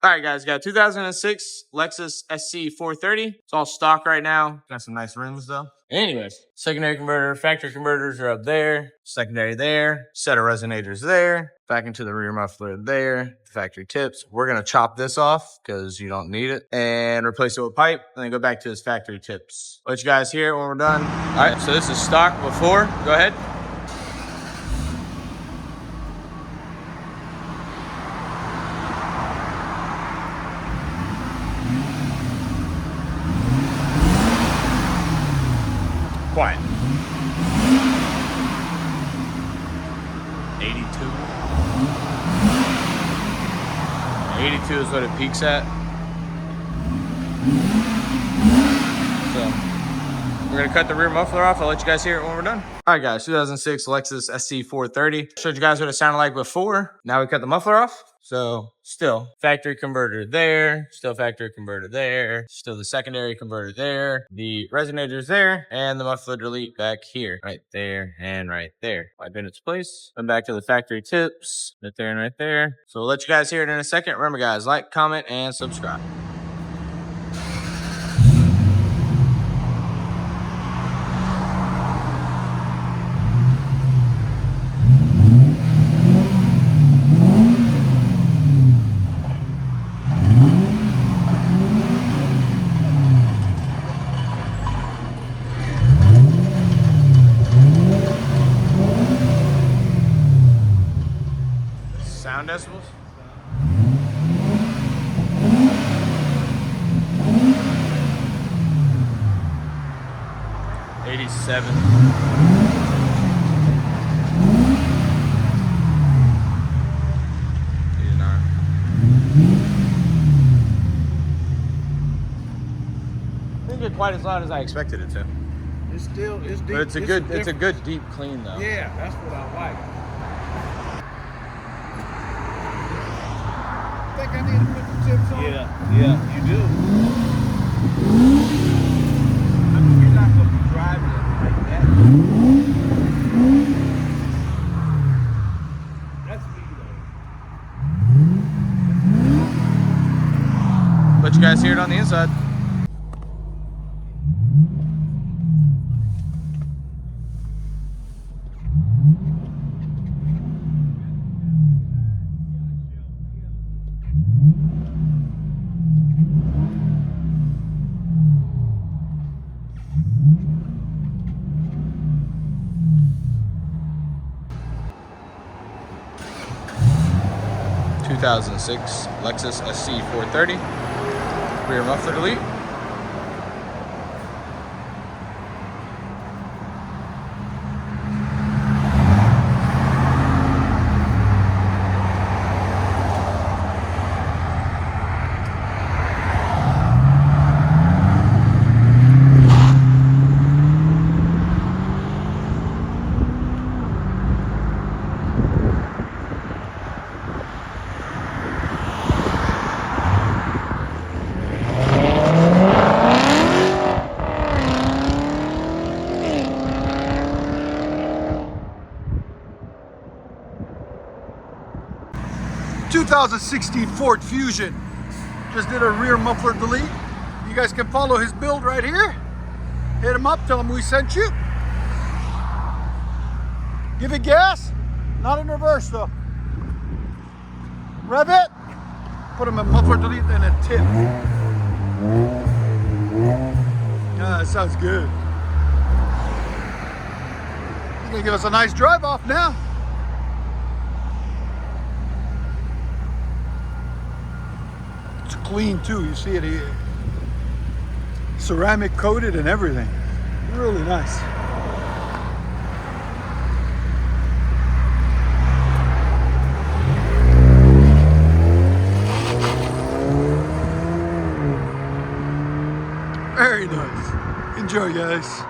All right, guys, got 2006 Lexus SC 430. It's all stock right now. Got some nice rims though. Anyways, secondary converter, factory converters are up there, secondary there, set of resonators there, back into the rear muffler there, factory tips. We're gonna chop this off because you don't need it and replace it with pipe and then go back to his factory tips. Let you guys hear it when we're done. All right, so this is stock before. Go ahead. Quiet. 82. 82 is what it peaks at. So we're gonna cut the rear muffler off. I'll let you guys hear it when we're done. All right, guys, 2006 Lexus SC 430. Showed you guys what it sounded like before. Now we cut the muffler off. So still factory converter there, still factory converter there, still the secondary converter there, the resonators there, and the muffler delete back here, right there and right there. Pipe in its place. Come back to the factory tips, right there and right there. So we'll let you guys hear it in a second. Remember, guys, like, comment, and subscribe. Sound decibels? $87. Didn't get quite as loud as I expected it to. It's deep. But it's a good deep clean though. Yeah, that's what I like. I think I need to put the tips on. Yeah, you do. I mean, you're not going to be driving it like that. That's me though. Let you guys hear it on the inside. (2006) Lexus SC 430. Rear muffler delete. '16 Ford Fusion. Just did a rear muffler delete. You guys can follow his build right here. Hit him up, tell him we sent you. Give it gas, not in reverse though. Rev it, put him a muffler delete and a tip. Yeah, that sounds good. He's gonna give us a nice drive off now. It's clean too, you see it here. Ceramic coated and everything. Really nice. Very nice. Enjoy, guys.